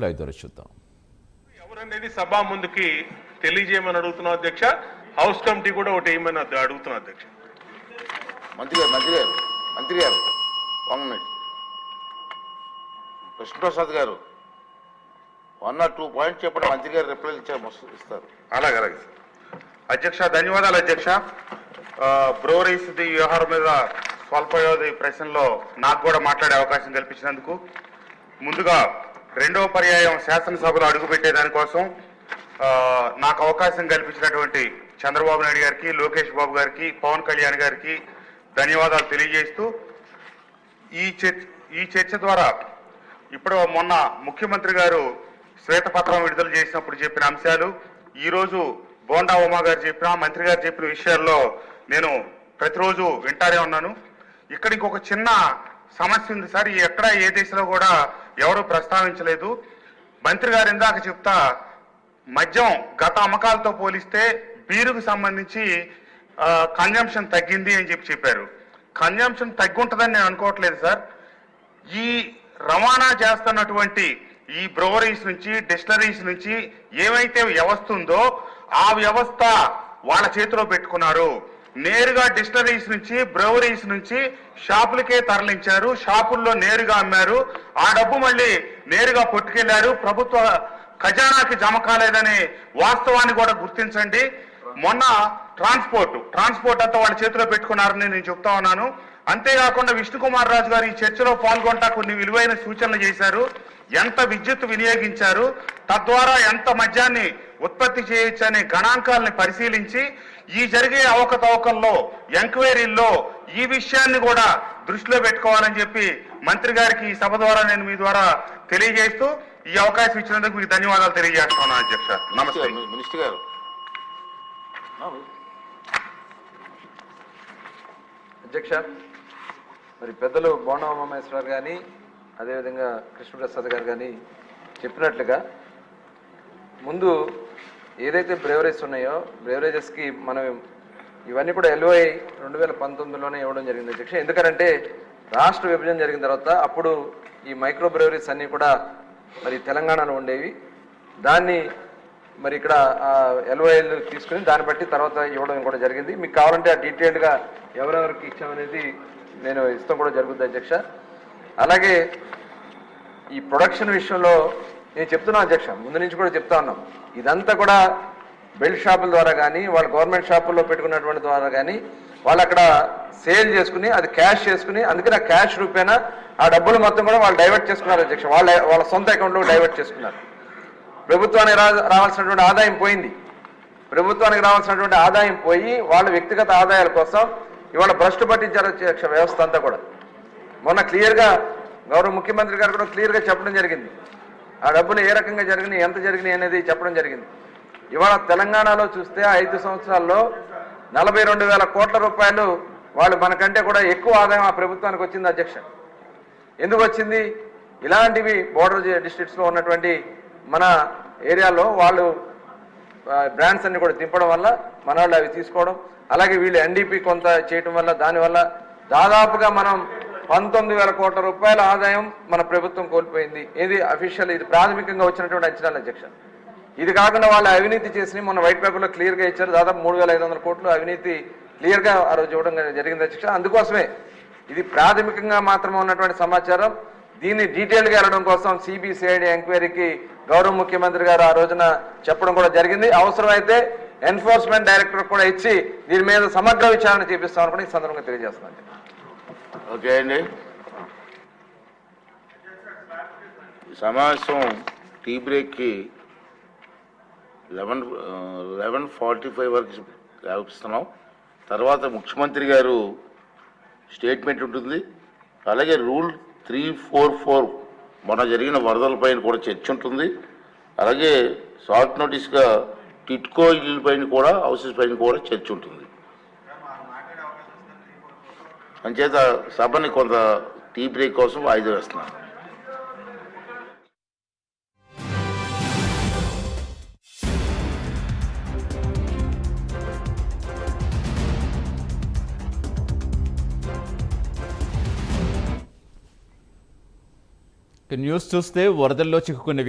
Live ద్వారా చూద్దాం. ఎవరనేది సభ ముందుకి తెలియజేయమని అడుగుతున్నా అధ్యక్ష. హౌస్ కమిటీ కూడా ఒకటి ఏమని అడుగుతున్నా అధ్యక్ష. మంత్రి గారు 1 minute. కృష్ణప్రసాద్ గారు 1 or 2 పాయింట్స్ చెప్పండి. మంత్రి గారు రిప్లై ఇస్తారు. అలాగే అధ్యక్ష, ధన్యవాదాలు అధ్యక్ష. బ్రోరీస్ వ్యవహారం మీద స్వల్ప వ్యవధి ప్రశ్నలో నాకు కూడా మాట్లాడే అవకాశం కల్పించినందుకు ముందుగా రెండవ పర్యాయం శాసనసభలో అడుగుపెట్టే దానికోసం నాకు అవకాశం కల్పించినటువంటి చంద్రబాబు నాయుడు గారికి, లోకేష్ బాబు గారికి, పవన్ కళ్యాణ్ గారికి ధన్యవాదాలు తెలియజేస్తూ ఈ చర్చ ద్వారా ఇప్పుడు మొన్న ముఖ్యమంత్రి గారు శ్వేతపత్రం విడుదల చేసినప్పుడు చెప్పిన అంశాలు, ఈరోజు బోండా ఉమా గారు చెప్పిన, మంత్రి గారు చెప్పిన విషయాల్లో నేను ప్రతిరోజు వింటానే ఉన్నాను. ఇక్కడ ఇంకొక చిన్న సమస్య ఉంది సార్. ఎక్కడ ఏ దేశంలో కూడా ఎవరు ప్రస్తావించలేదు. మంత్రి గారు ఇందాక చెప్తా మద్యం గత అమ్మకాలతో పోలిస్తే బీరుకు సంబంధించి కన్జంప్షన్ తగ్గింది అని చెప్పారు. కన్జంప్షన్ తగ్గుంటుందని నేను అనుకోవట్లేదు సార్. ఈ రవాణా చేస్తున్నటువంటి ఈ బ్రోవరీస్ నుంచి, డిస్టిలరీస్ నుంచి ఏమైతే వ్యవస్థ ఉందో ఆ వ్యవస్థ వాళ్ళ చేతిలో పెట్టుకున్నారు. నేరుగా డిస్టిలరీస్ నుంచి, బ్రవరీస్ నుంచి షాపులకే తరలించారు. షాపుల్లో నేరుగా అమ్మారు. ఆ డబ్బు మళ్ళీ నేరుగా పట్టుకెళ్లారు. ప్రభుత్వ ఖజానాకి జమ కాలేదనే వాస్తవాన్ని కూడా గుర్తించండి. మొన్న ట్రాన్స్పోర్ట్ అంతా వాళ్ళ చేతిలో పెట్టుకున్నారని నేను చెప్తా ఉన్నాను. అంతేకాకుండా విష్ణుకుమార్ రాజు గారు ఈ చర్చలో పాల్గొంటా కొన్ని విలువైన సూచనలు చేశారు. ఎంత విద్యుత్ వినియోగించారు, తద్వారా ఎంత మద్యాన్ని ఉత్పత్తి చేయొచ్చు అనే గణాంకాలని పరిశీలించి ఈ జరిగే అవకతవకల్లో, ఎంక్వైరీల్లో ఈ విషయాన్ని కూడా దృష్టిలో పెట్టుకోవాలని చెప్పి మంత్రి గారికి ఈ సభ ద్వారా నేను మీ ద్వారా తెలియజేస్తూ ఈ అవకాశం ఇచ్చినందుకు మీకు ధన్యవాదాలు తెలియజేస్తున్నాను అధ్యక్ష. నమస్తే మినిస్టర్ గారు. అధ్యక్ష, మరి పెద్దలు బోండా ఉమామహేశ్వరరావు కానీ అదేవిధంగా కృష్ణప్రసాద్ గారు కానీ చెప్పినట్లుగా ముందు ఏదైతే బ్రేవరేజెస్ ఉన్నాయో బ్రేవరేజెస్కి మనం ఇవన్నీ కూడా LOI 2019లోనే ఇవ్వడం జరిగింది అధ్యక్ష. ఎందుకంటే రాష్ట్ర విభజన జరిగిన తర్వాత అప్పుడు ఈ మైక్రో బ్రేవరీస్ అన్నీ కూడా మరి తెలంగాణలో ఉండేవి. దాన్ని మరి ఇక్కడ LOIలు తీసుకుని దాన్ని బట్టి తర్వాత ఇవ్వడం కూడా జరిగింది. మీకు కావాలంటే ఆ డీటెయిల్డ్గా ఎవరెవరికి ఇచ్చామనేది నేను ఇస్తాం కూడా జరుగుతుంది అధ్యక్ష. అలాగే ఈ ప్రొడక్షన్ విషయంలో నేను చెప్తున్నాను అధ్యక్ష, ముందు నుంచి కూడా చెప్తా ఉన్నాం. ఇదంతా కూడా బెల్ట్ షాపుల ద్వారా కానీ, వాళ్ళ గవర్నమెంట్ షాపుల్లో పెట్టుకున్నటువంటి ద్వారా కానీ వాళ్ళు అక్కడ సేల్ చేసుకుని అది క్యాష్ చేసుకుని, అందుకని ఆ క్యాష్ రూపేనా ఆ డబ్బులు మొత్తం కూడా వాళ్ళు డైవర్ట్ చేసుకున్నారు అధ్యక్ష. వాళ్ళ సొంత అకౌంట్లో డైవర్ట్ చేసుకున్నారు. ప్రభుత్వానికి రావాల్సినటువంటి ఆదాయం పోయింది. ప్రభుత్వానికి రావాల్సినటువంటి ఆదాయం పోయి వాళ్ళ వ్యక్తిగత ఆదాయాల కోసం ఇవాళ భ్రష్టు పట్టించారు అధ్యక్ష వ్యవస్థ అంతా కూడా. మొన్న క్లియర్గా గౌరవ ముఖ్యమంత్రి గారు కూడా క్లియర్గా చెప్పడం జరిగింది. ఆ డబ్బులు ఏ రకంగా జరిగినాయి, ఎంత జరిగినాయి అనేది చెప్పడం జరిగింది. ఇవాళ తెలంగాణలో చూస్తే 5 సంవత్సరాల్లో 42,000 కోట్ల రూపాయలు వాళ్ళు మనకంటే కూడా ఎక్కువ ఆదాయం ఆ ప్రభుత్వానికి వచ్చింది అధ్యక్ష. ఎందుకు వచ్చింది? ఇలాంటివి బోర్డర్ డిస్ట్రిక్ట్స్లో ఉన్నటువంటి మన ఏరియాలో వాళ్ళు బ్రాండ్స్ అన్ని కూడా తింపడం వల్ల మన వాళ్ళు అవి తీసుకోవడం, అలాగే వీళ్ళు NDP కొంత చేయటం వల్ల దానివల్ల దాదాపుగా మనం 19,000 కోట్ల రూపాయల ఆదాయం మన ప్రభుత్వం కోల్పోయింది. ఇది అఫీషియల్, ఇది ప్రాథమికంగా వచ్చినటువంటి అంచనాలు అధ్యక్ష. ఇది కాకుండా వాళ్ళు అవినీతి చేసి మొన్న వైట్ పేపర్లో క్లియర్గా ఇచ్చారు. దాదాపు 3,500 కోట్లు అవినీతి క్లియర్గా ఆ రోజు ఇవ్వడం జరిగింది అధ్యక్ష. అందుకోసమే ఇది ప్రాథమికంగా మాత్రమే ఉన్నటువంటి సమాచారం. దీన్ని డీటెయిల్గా వెళ్ళడం కోసం CBCID ఎంక్వైరీకి గౌరవ ముఖ్యమంత్రి గారు ఆ రోజున చెప్పడం కూడా జరిగింది. అవసరమైతే ఎన్ఫోర్స్మెంట్ డైరెక్టర్ కూడా ఇచ్చి దీని మీద సమగ్ర విచారణ చేపిస్తామని కూడా ఈ సందర్భంగా తెలియజేస్తున్నాను. ఓకే అండి, సమావేశం టీ బ్రేక్కి 11:45 వరకు కల్పిస్తున్నాం. తర్వాత ముఖ్యమంత్రి గారు స్టేట్మెంట్ ఉంటుంది. అలాగే రూల్ 344 మొన్న జరిగిన వరదలపైన కూడా చర్చ ఉంటుంది. అలాగే షార్ట్ నోటీస్గా టిట్కో ఇళ్ళ పైన కూడా, హౌసెస్ పైన కూడా చర్చ ఉంటుంది. అంచేత సభని కొంత టీ బ్రేక్ కోసం వాయిదా వేస్తున్నాను. న్యూస్ చూస్తే వరదల్లో చిక్కుకున్న